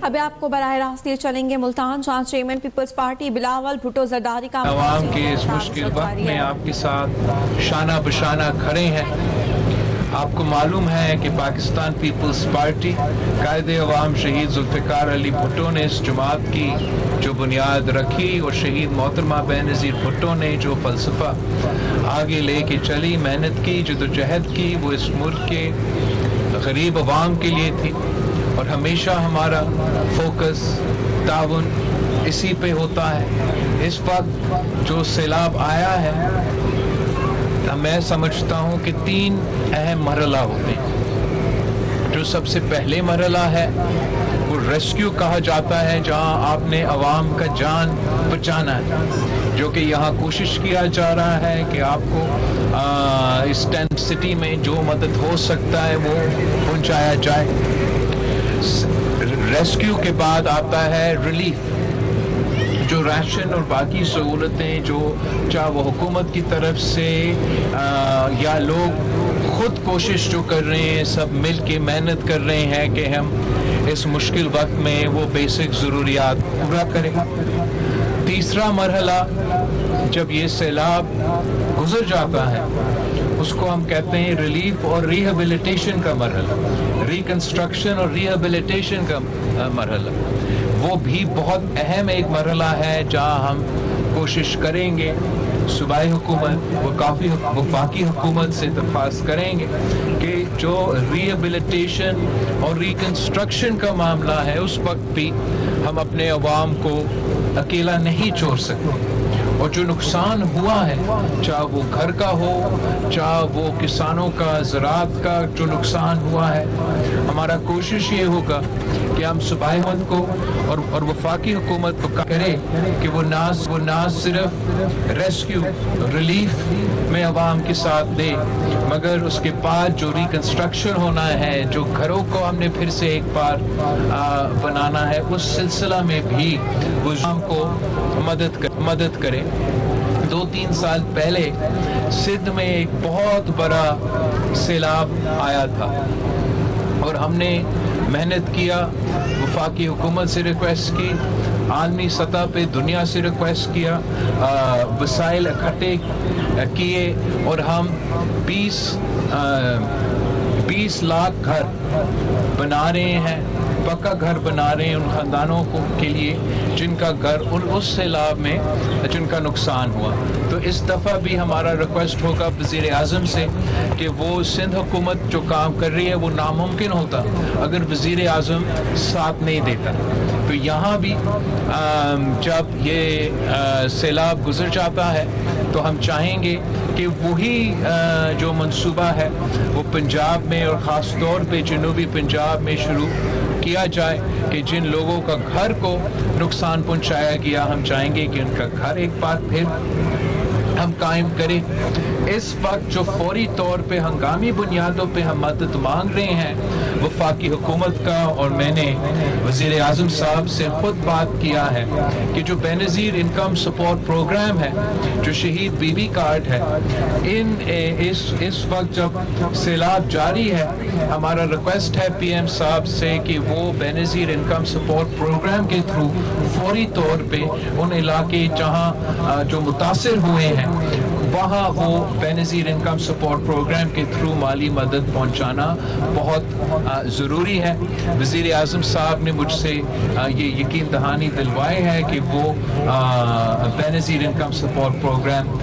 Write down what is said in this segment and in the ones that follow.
اب آپ کو براہ راست یہ چلیں گے ملتان جہاں chairman Peoples Party Bilawal Bhutto Zardari کا عوام کے اس مشکل وقت میں آپ کے ساتھ شانہ بشانہ کھڑے ہیں۔ آپ کو معلوم ہے کہ پاکستان پیپلز پارٹی قائد عوام شہید ذوالفقار علی بھٹو نے اس جماعت کی جو بنیاد رکھی اور شہید محترمہ بینظیر بھٹو نے جو فلسفہ آگے لے کے چلی، محنت کی، جدوجہد کی، وہ اس ملک کے غریب عوام کے لیے تھی اور ہمیشہ ہمارا فوکس تعاون اسی پہ ہوتا ہے۔ اس وقت جو سیلاب آیا ہے میں سمجھتا ہوں کہ 3 اہم مرحلہ ہوتے ہیں۔ جو سب سے پہلے مرحلہ ہے وہ ریسکیو کہا جاتا ہے، جہاں آپ نے عوام کا جان بچانا ہے، جو کہ یہاں کوشش کیا جا رہا ہے کہ آپ کو اس ٹینٹ سٹی میں جو مدد ہو سکتا ہے وہ پہنچایا جائے۔ ریسکیو کے بعد آتا ہے ریلیف، جو راشن اور باقی سہولتیں جو چاہے وہ حکومت کی طرف سے یا لوگ خود کوشش جو کر رہے ہیں، سب مل کے محنت کر رہے ہیں کہ ہم اس مشکل وقت میں وہ بیسک ضروریات پورا کریں۔ تیسرا مرحلہ جب یہ سیلاب گزر جاتا ہے اس کو ہم کہتے ہیں ریلیف اور ریہیبلیٹیشن کا مرحلہ، ریکنسٹرکشن اور ریہیبلیٹیشن کا مرحلہ۔ وہ بھی بہت اہم ایک مرحلہ ہے جہاں ہم کوشش کریں گے، صوبائی حکومت وفاقی حکومت سے درخواست کریں گے کہ جو ریہیبلیٹیشن اور ریکنسٹرکشن کا معاملہ ہے اس وقت بھی ہم اپنے عوام کو اکیلا نہیں چھوڑ سکتے، اور جو نقصان ہوا ہے، چاہے وہ گھر کا ہو، چاہے وہ کسانوں کا، زراعت کا جو نقصان ہوا ہے، ہمارا کوشش یہ ہوگا کہ ہم صوبائی حکومت کو اور وفاقی حکومت کو کرے کہ وہ نہ صرف ریسکیو ریلیف میں عوام کے ساتھ دے، مگر اس کے بعد جو ریکنسٹرکشن ہونا ہے، جو گھروں کو ہم نے پھر سے ایک بار بنانا ہے، اس سلسلہ میں بھی وہ عوام کو مدد کرے۔ 2-3 سال پہلے سندھ میں ایک بہت بڑا سیلاب آیا تھا اور ہم نے محنت کیا، وفاقی حکومت سے ریکویسٹ کی، عالمی سطح پہ دنیا سے ریکویسٹ کیا، وسائل اکٹھے کیے اور ہم 20 لاکھ گھر بنا رہے ہیں، پکا گھر بنا رہے ہیں ان خاندانوں کے لیے جن کا گھر اس سیلاب میں جن کا نقصان ہوا۔ تو اس دفعہ بھی ہمارا ریکویسٹ ہوگا وزیر اعظم سے کہ وہ سندھ حکومت جو کام کر رہی ہے وہ ناممکن ہوتا اگر وزیر اعظم ساتھ نہیں دیتا۔ تو یہاں بھی جب یہ سیلاب گزر جاتا ہے تو ہم چاہیں گے کہ وہی جو منصوبہ ہے وہ پنجاب میں اور خاص طور پہ جنوبی پنجاب میں شروع کیا جائے کہ جن لوگوں کا گھر کو نقصان پہنچایا گیا، ہم چاہیں گے کہ ان کا گھر ایک بار پھر ہم قائم کریں۔ اس وقت جو فوری طور پہ ہنگامی بنیادوں پہ ہم مدد مانگ رہے ہیں وفاقی حکومت کا، اور میں نے وزیر اعظم صاحب سے خود بات کیا ہے کہ جو بینظیر انکم سپورٹ پروگرام ہے، جو شہید بی بی کارڈ ہے، اس وقت جب سیلاب جاری ہے، ہمارا ریکویسٹ ہے پی ایم صاحب سے کہ وہ بینظیر انکم سپورٹ پروگرام کے تھرو فوری طور پہ ان علاقے جہاں جو متاثر ہوئے ہیں وہاں وہ بینظیر انکم سپورٹ پروگرام کے تھرو مالی مدد پہنچانا بہت ضروری ہے۔ وزیر اعظم صاحب نے مجھ سے یہ یقین دہانی دلوائے ہے کہ وہ بینظیر انکم سپورٹ پروگرام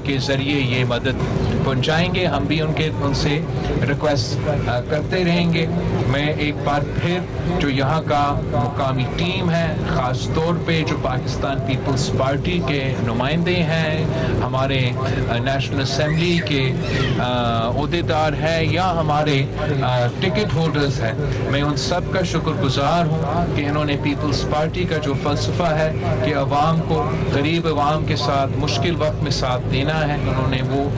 کے ذریعے یہ مدد پہنچائیں گے۔ ہم بھی ان سے ریکویسٹ کرتے رہیں گے۔ میں ایک بار پھر جو یہاں کا مقامی ٹیم ہے، خاص طور پہ جو پاکستان پیپلز پارٹی کے نمائندے ہیں، ہمارے نیشنل اسمبلی کے عہدیدار ہیں یا ہمارے ٹکٹ ہولڈرز ہیں، میں ان سب کا شکر گزار ہوں کہ انہوں نے پیپلز پارٹی کا جو فلسفہ ہے کہ عوام کو، غریب عوام کے ساتھ مشکل وقت میں ساتھ دینا ہے، انہوں نے وہ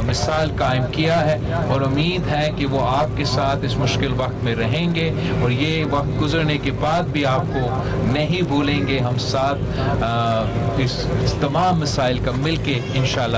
مثال قائم کیا ہے، اور امید ہے کہ وہ آپ کے ساتھ اس مشکل وقت میں رہیں گے اور یہ وقت گزرنے کے بعد بھی آپ کو نہیں بھولیں گے۔ ہم ساتھ اس تمام مسائل کا مل کے انشاءاللہ